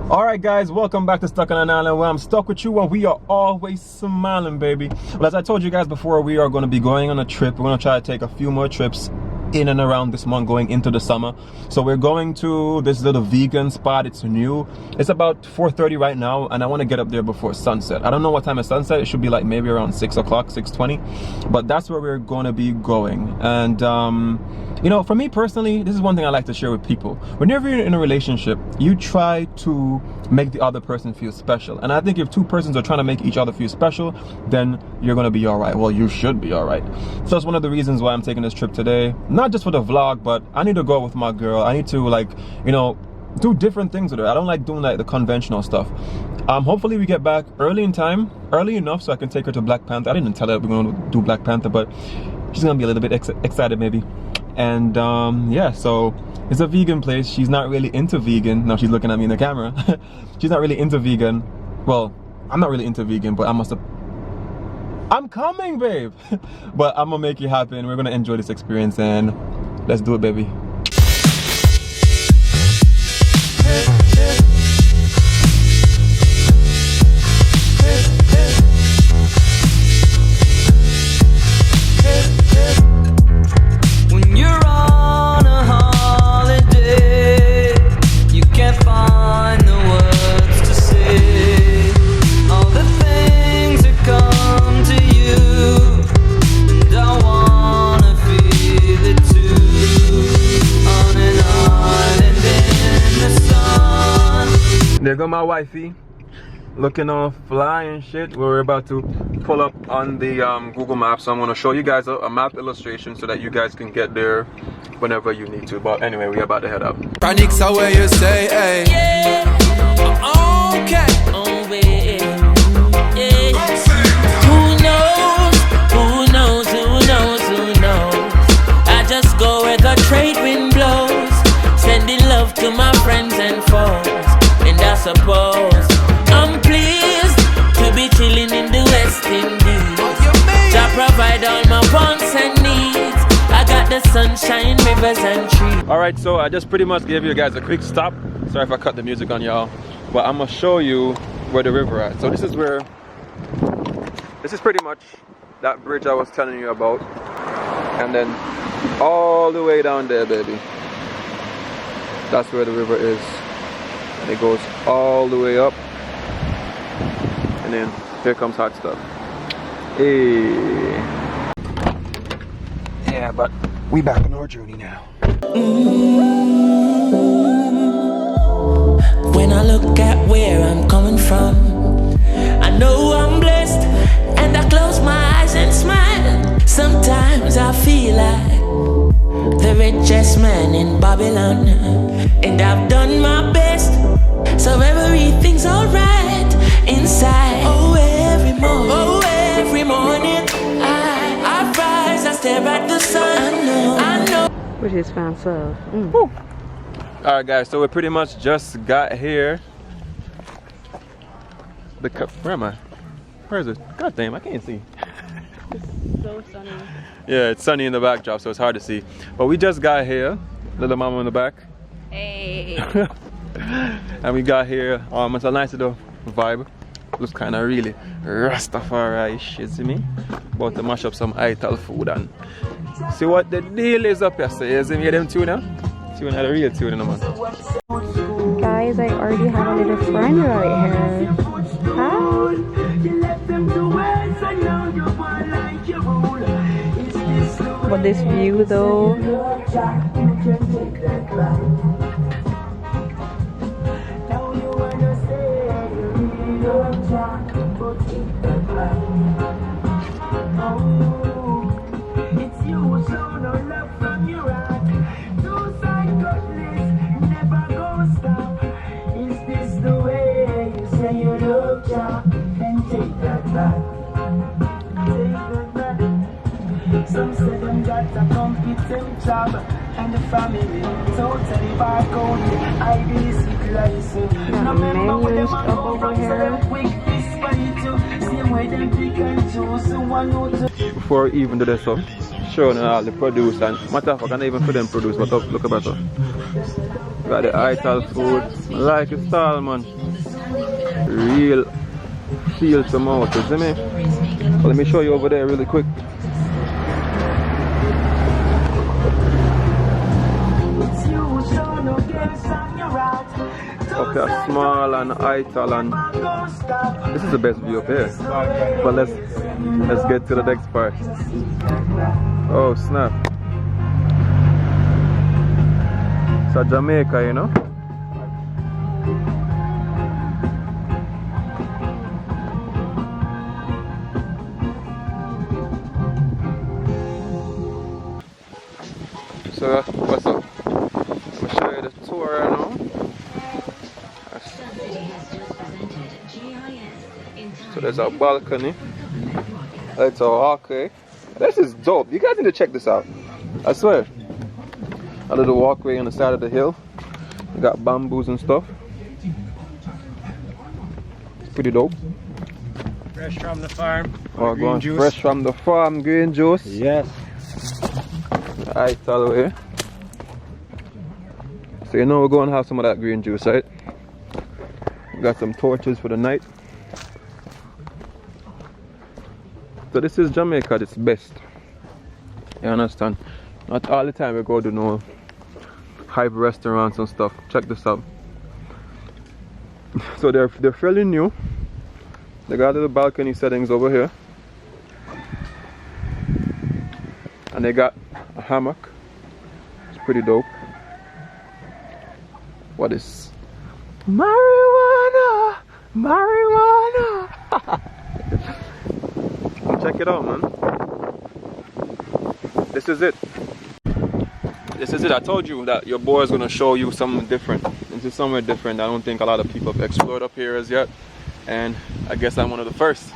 Alright guys, welcome back to Stuck on an Island, where I'm stuck with you and we are always smiling, baby. Well, as I told you guys before, we are going to be going on a trip. We're going to try to take a few more trips in and around this month going into the summer. So we're going to this little vegan spot. It's new. It's about 4:30 right now and I want to get up there before sunset. I don't know what time is sunset. It should be like maybe around 6 o'clock, 6:20, but that's where we're going to be going. And you know, for me personally, this is one thing I like to share with people. Whenever you're in a relationship, you try to make the other person feel special. And I think if two persons are trying to make each other feel special, then you're gonna be all right. Well, you should be all right. So that's one of the reasons why I'm taking this trip today. Not just for the vlog, but I need to go with my girl. I need to, like, you know, do different things with her. I don't like doing like the conventional stuff. Hopefully we get back early in time, early enough so I can take her to Black Panther. I didn't tell her we're gonna do Black Panther, but she's gonna be a little bit excited maybe. And yeah, so it's a vegan place. She's not really into vegan. Now she's looking at me in the camera. She's not really into vegan. Well, I'm not really into vegan, but I'm coming, babe. But I'm gonna make it happen. We're gonna enjoy this experience and let's do it, baby. There go my wifey, looking all fly and shit. We're about to pull up on the Google Maps, so I'm going to show you guys a map illustration so that you guys can get there whenever you need to. But anyway, we're about to head up. Chronixx are where you say, hey. Yeah. Okay. Oh, yeah. Who knows? Who knows? Who knows? Who knows? I just go where the trade wind blows, sending love to my friends and foes. And I suppose I'm pleased to be chilling in the West Indies. To provide all my wants and needs. I got the sunshine, rivers and trees. Alright, so I just pretty much gave you guys a quick stop. Sorry if I cut the music on y'all, but I'm gonna show you where the river at. So this is pretty much that bridge I was telling you about. And then all the way down there, baby, that's where the river is. And it goes all the way up, and then here comes hot stuff. Hey. Yeah, but we back on our journey now. When I look at where I'm coming from, I know I'm blessed, and I close my eyes and smile. Sometimes I feel like the richest man in Babylon, and I've done my best, so everything's alright inside. Oh, every morning I rise, I stare at the sun. I know. With his fan self. Alright guys, so we pretty much just got here. Where am I? Where is it? God damn, I can't see. It's so sunny. Yeah, it's sunny in the backdrop, so it's hard to see. But we just got here. Little mama in the back. Hey. And we got here. It's a nice little vibe. Looks kind of really Rastafarian, you see me? About to mash up some Ital food and see what the deal is up here. So you see me, them tuna? Tuna, the real tuna, man. Guys, I already have a little friend right here. Hi. But this view though. Some say them got a competent job and the family totally back on IDC license. No member with them and go from them quick fist fight you. Same way them pick and choose one who to. Before we even do this up, showing all the produce and matter of fact, I can't even put them produce, but look about that. Got the Ital food. I like the style, man. Real feel to mouth, you see me? Well, let me show you over there really quick. Okay, small and Ital, and this is the best view up here. But let's get to the next part. Oh snap! It's a Jamaica, you know. So what's up? Let me show you the tour right now. So there's a balcony. It's a walkway. This is dope. You guys need to check this out. I swear. A little walkway on the side of the hill. We got bamboos and stuff. It's pretty dope. Fresh from the farm. Oh, going fresh from the farm, green juice. Yes. Alright, all the way. So you know we're going to have some of that green juice, right? We got some torches for the night. So this is Jamaica at its best. You understand? Not all the time we go to no hype restaurants and stuff. Check this out. So they're fairly new. They got little balcony settings over here. And they got a hammock. It's pretty dope. What is marijuana? Marijuana. Check it out, man. This is it. This is it. I told you that your boy is gonna show you something different. This is somewhere different. I don't think a lot of people have explored up here as yet, and I guess I'm one of the first.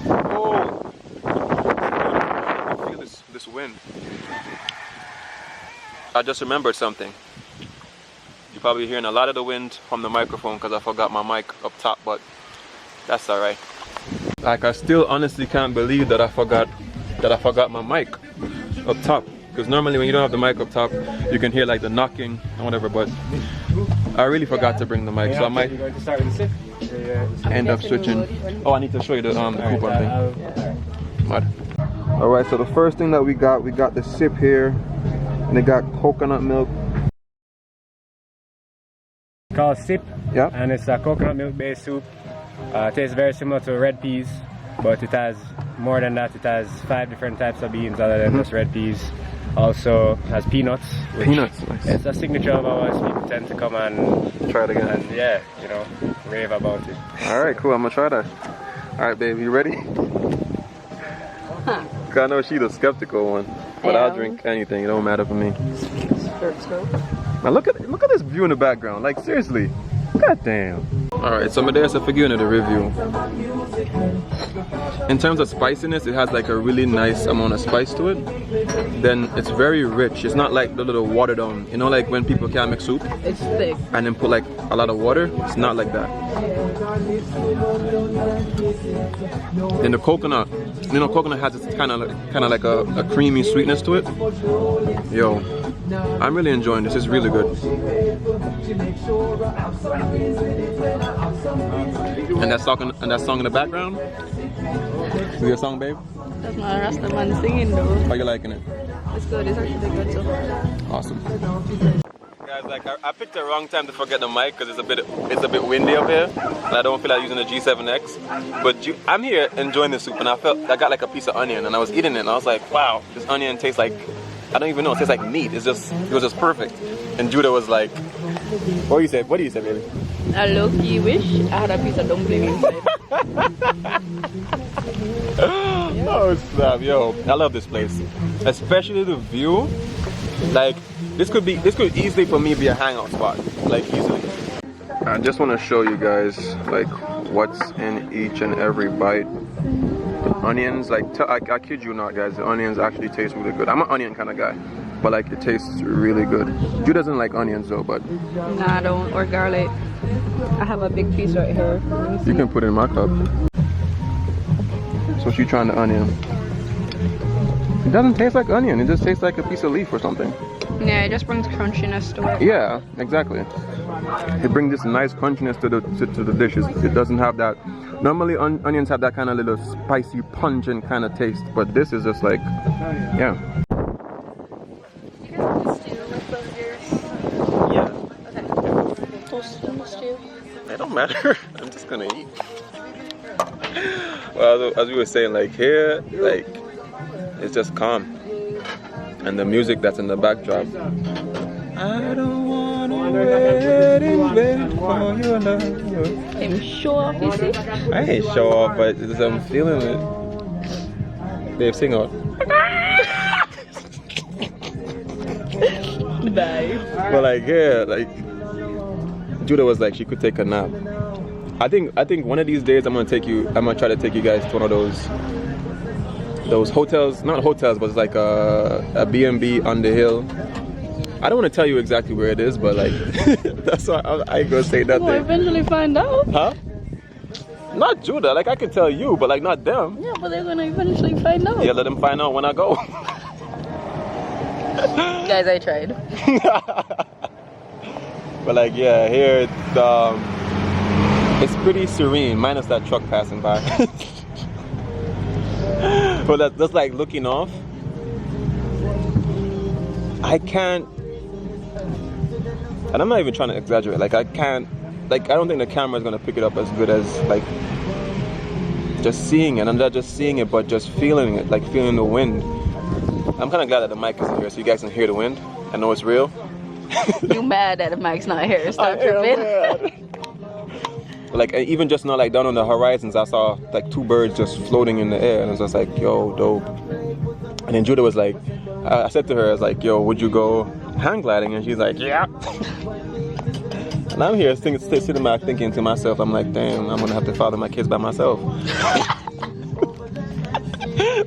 Oh, I feel this wind. I just remembered something. You're probably hearing a lot of the wind from the microphone because I forgot my mic up top, but that's all right. Like, I still honestly can't believe that I forgot my mic up top, because normally when you don't have the mic up top you can hear like the knocking and whatever, but I really forgot to bring the mic, so I might end up switching. Oh, I need to show you the coupon thing. Alright, so the first thing that we got the sip here, and they got coconut milk. It's called Sip. Yeah. And it's a coconut milk based soup. It tastes very similar to red peas, but it has more than that. It has 5 different types of beans other than just red peas. Also has peanuts. Peanuts, nice. It's a signature of ours. People tend to come and try it again. And yeah, you know, rave about it. Alright, cool. I'm gonna try that. Alright, baby, you ready? Cause I know she's the skeptical one, but I'll drink anything. It don't matter for me. Now look at this view in the background. Like, seriously, god damn. Alright, so there's a figure in the review. In terms of spiciness, it has like a really nice amount of spice to it. Then it's very rich. It's not like the little watered down. You know, like when people can't make soup? It's thick. And then put like a lot of water. It's not like that. And the coconut, you know, coconut has this kind of like a creamy sweetness to it. Yo, I'm really enjoying this. It's really good. And that song in the background? Is your song, babe? That's my Rasta man singing though. How you liking it? It's good. It's actually good so far. Awesome. Guys, like I picked the wrong time to forget the mic because it's a bit windy up here, and I don't feel like using the G7X. But I'm here enjoying the soup, and I got like a piece of onion, and I was eating it, and I was like, wow, this onion tastes like, I don't even know, it tastes like meat. It was just perfect. And Judah was like, what do you say, baby? I low-key wish I had a piece of dumpling inside. Oh snap, yo, I love this place, especially the view. Like, this could easily for me be a hangout spot, like easily. I just want to show you guys like what's in each and every bite. The onions, like I kid you not, guys, the onions actually taste really good. I'm an onion kind of guy, but like it tastes really good. Jude doesn't like onions though, but Nah, I don't, or garlic. I have a big piece right here. You can put it in my cup. So she's trying the onion. It doesn't taste like onion, it just tastes like a piece of leaf or something. Yeah, it just brings crunchiness to it. Yeah, exactly. It brings this nice crunchiness to the dishes. It doesn't have that. Normally onions have that kind of little spicy, pungent kind of taste, but this is just like, yeah. Yeah. Okay. Toast in the stew. It don't matter. I'm just gonna eat. Well, as we were saying, like here, like it's just calm, and the music that's in the backdrop. I don't wanna wait for your love. Him show off, you see? I ain't show off, but I'm feeling it. Babe, sing out. Bye. But like yeah, like Judah was like she could take a nap. I think one of these days I'm gonna try to take you guys to one of those hotels, not hotels, but it's like a B&B on the hill. I don't want to tell you exactly where it is, but like that's why I ain't gonna say nothing. We'll eventually find out. Huh? Not Judah, like I can tell you, but like not them. Yeah, but they're gonna eventually find out. Yeah, let them find out when I go. Guys, I tried. But like yeah, here it's pretty serene, minus that truck passing by. But that's like looking off. I can't, and I'm not even trying to exaggerate, like I don't think the camera is gonna pick it up as good as like just seeing it. I'm not just seeing it, but just feeling it, like feeling the wind. I'm kind of glad that the mic isn't here so you guys can hear the wind. I know it's real. You mad that the mic's not here? Stop tripping. Like even just now, like down on the horizons, I saw like 2 birds just floating in the air, and I was just like, yo, dope. And then Judah was like, I said to her, I was like, yo, would you go hang gliding? And she's like, yeah. And I'm here sitting back thinking to myself, I'm like, damn, I'm gonna have to father my kids by myself.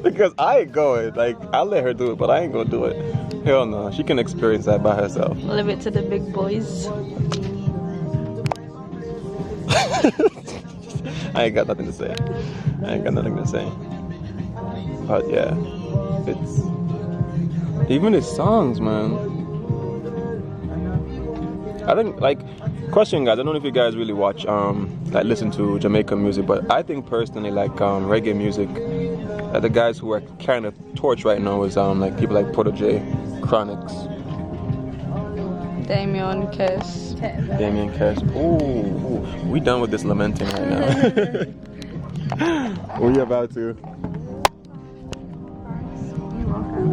Because I ain't going, like, I'll let her do it, but I ain't gonna do it. Hell no, she can experience that by herself. Leave it to the big boys. I ain't got nothing to say. But yeah, it's even his songs, man. I think like question guys, I don't know if you guys really watch like listen to Jamaican music, but I think personally like reggae music, the guys who are kind of torch right now is like people like Protege, Chronixx, Damien Kiss. Ooh, we done with this lamenting right now. We about to.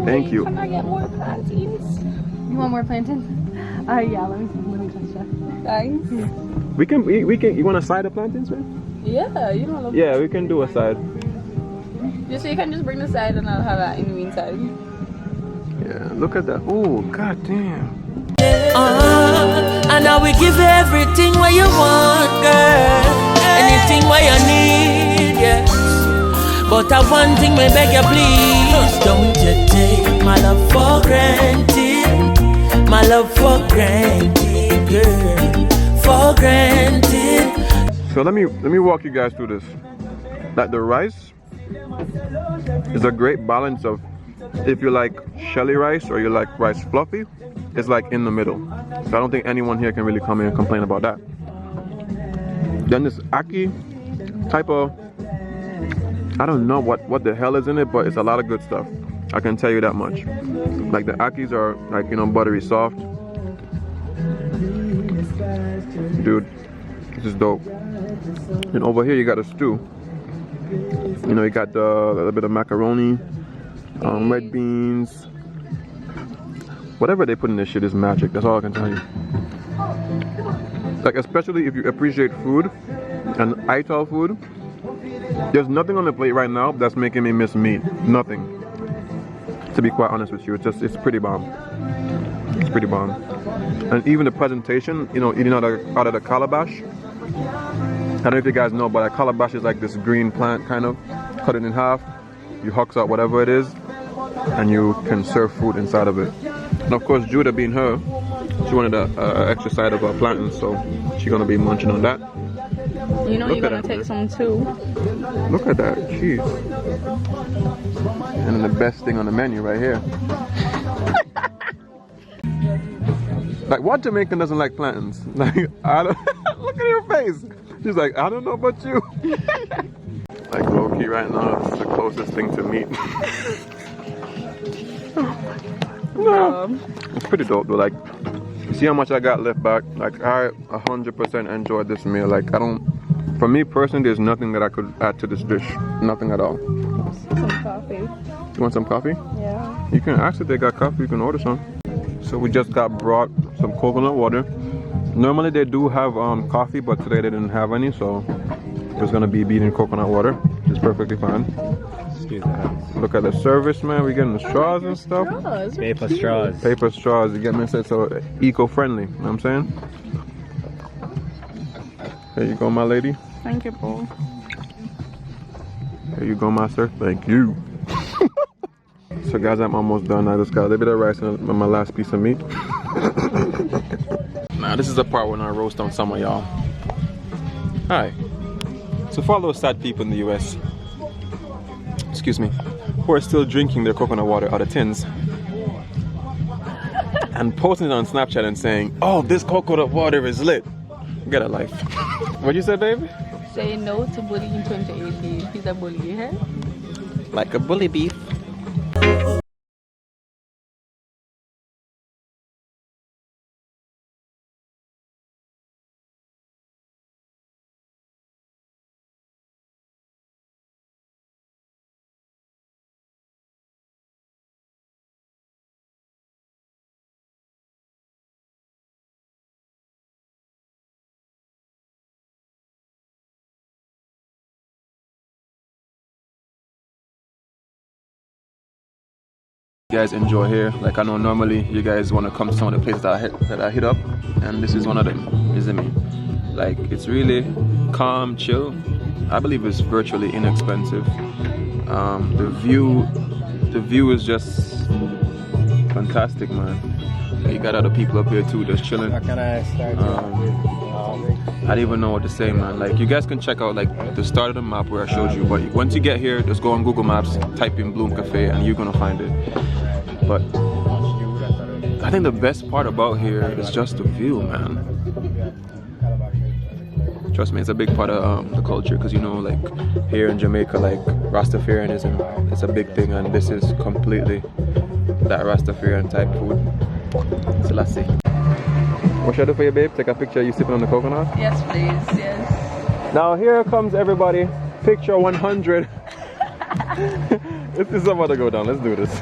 Thank you. Can I get more plantains? You want more plantains? Yeah, let me touch that. Thanks. We can, you want a side of plantains, man? Yeah, you don't love Yeah, we can do a side. Just so you can just bring the side and I'll have that in the meantime. Yeah, look at that. Oh, god damn. And I will give you everything what you want, girl. Anything what you need, yes. But I one thing, may beg you please. Don't you take my love for granted. My love for granted, girl. For granted. So let me walk you guys through this. Like the rice is a great balance of, if you like shelly rice or you like rice fluffy, it's like in the middle. So I don't think anyone here can really come in and complain about that. Then this ackee type of, I don't know what the hell is in it, but it's a lot of good stuff. I can tell you that much. Like the ackees are like, you know, buttery soft. Dude, this is dope. And over here you got a stew. You know, you got a little bit of macaroni, red beans. Whatever they put in this shit is magic. That's all I can tell you. Like, especially if you appreciate food and Ital food, there's nothing on the plate right now that's making me miss meat. Nothing. To be quite honest with you, it's pretty bomb. It's pretty bomb. And even the presentation, you know, eating out of the calabash. I don't know if you guys know, but a calabash is like this green plant, kind of. Cut it in half, you hucks out whatever it is, and you can serve food inside of it. And of course, Judah being her, she wanted an extra side of her plantain, so she's gonna be munching on that. You know, you're gonna take some too. Look at that, jeez. And then the best thing on the menu right here. Like, what Jamaican doesn't like plantains? Like, I don't. Look at your face. She's like, I don't know about you. Like, low key right now, it's the closest thing to meat. No, it's pretty dope though. Like, you see how much I got left back? Like, I 100% enjoyed this meal. Like, I don't. For me personally, there's nothing that I could add to this dish. Nothing at all. Some coffee. You want some coffee? Yeah. You can ask if they got coffee. You can order some. So we just got brought some coconut water. Normally they do have coffee, but today they didn't have any, so it's gonna be beating coconut water. It's perfectly fine. Excuse me. Look at the service, man. We getting the straws and stuff. Straws. Paper straws. Paper straws. You get me? So eco-friendly. You know what I'm saying? Here you go, my lady. Thank you, Paul. Here you go, master. Thank you. So guys, I'm almost done. I just got a little bit of rice and my last piece of meat. Now this is the part when I roast on some of y'all. Hi. So for all those sad people in the US, excuse me, who are still drinking their coconut water out of tins and posting it on Snapchat and saying, oh, this coconut water is lit. Get a life. What you said, baby? Say no to bully in 2018. He's a bully, eh? Like a bully beef. You guys enjoy here. Like, I know normally you guys want to come to some of the places that I hit up, and this is one of them, isn't it? Like, it's really calm, chill. I believe it's virtually inexpensive. The view is just fantastic, man. You got other people up here too, just chilling. How can I start? I don't even know what to say, man. Like, you guys can check out like the start of the map where I showed you, but once you get here, just go on Google Maps, type in Bloom Cafe, and you're gonna find it. But I think the best part about here is just the view, man. Trust me, it's a big part of the culture, because you know, like here in Jamaica, like Rastafarianism, it's a big thing, and this is completely that Rastafarian type food. Selassie. What should I do for you, babe? Take a picture of you sipping on the coconut? Yes, please. Yes. Now here comes everybody. Picture 100. This is about to go down. Let's do this.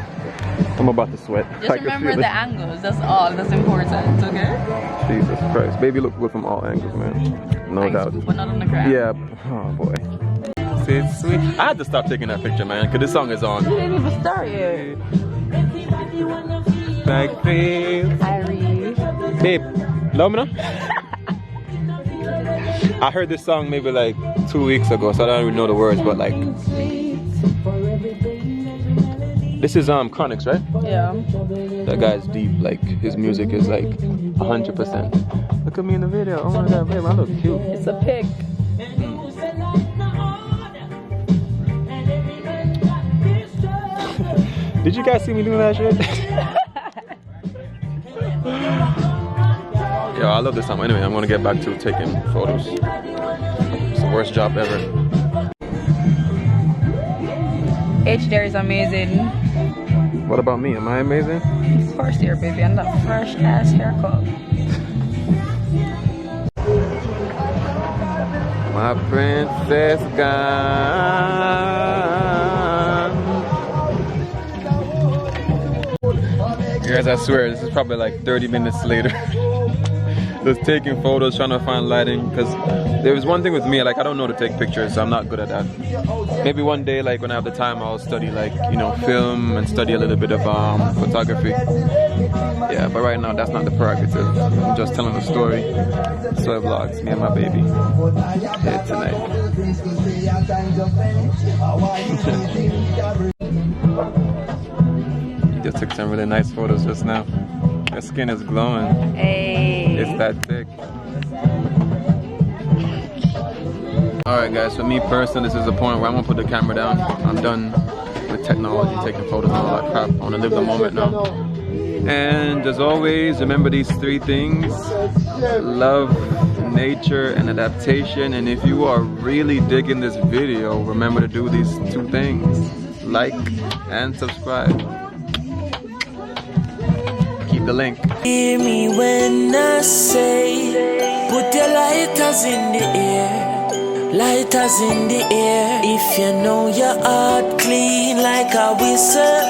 I'm about to sweat. Just remember the angles. That's all. That's important. Okay? Jesus Christ. Baby look good from all angles, man. No doubt. But not on the ground. Yeah. Oh, boy. See, it's sweet. I had to stop taking that picture, man, because this song is on. You didn't even start yet. Like this. Irie. Babe, love me now? I heard this song maybe like 2 weeks ago, so I don't even know the words, but like... This is Chronixx, right? Yeah. That guy's deep, like his music is like 100%. Look at me in the video. Oh my god, babe, I look cute. It's a pic. Did you guys see me doing that shit? Yo, I love this song. Anyway, I'm gonna get back to taking photos. It's the worst job ever. H there is amazing. What about me? Am I amazing? Of course you're, baby, and that fresh ass haircut. My princess gone. Guys, I swear, this is probably like 30 minutes later. Just taking photos, trying to find lighting, because there was one thing with me, like I don't know to take pictures, so I'm not good at that. Maybe one day, like when I have the time, I'll study like, you know, film and study a little bit of photography. Yeah, but right now that's not the prerogative. I'm just telling a story. Soai vlogs, me and my baby. Here tonight. You just took some really nice photos just now. Your skin is glowing. Hey. It's that thick. Alright guys, for me personally, this is the point where I'm gonna put the camera down. I'm done with technology, taking photos and all that crap. I wanna live the moment now. And as always, remember these 3 things: love, nature, and adaptation. And if you are really digging this video, remember to do these 2 things: like and subscribe. Keep the link. Hear me when I say, put your lighters in the air, lighters in the air. If you know your heart clean like a whistle,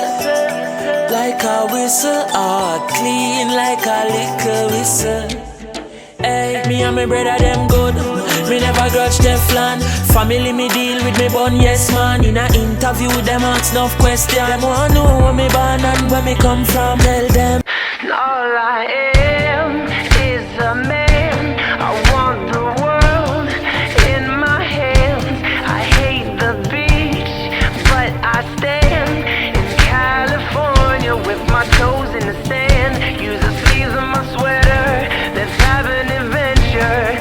like a whistle, heart clean like a little whistle. Hey, me and my brother them good, me never grudge Teflon. Family me deal with me bun, yes man. In a interview them ask enough question. Them wanna know where me born and where me come from. Tell them, no lie.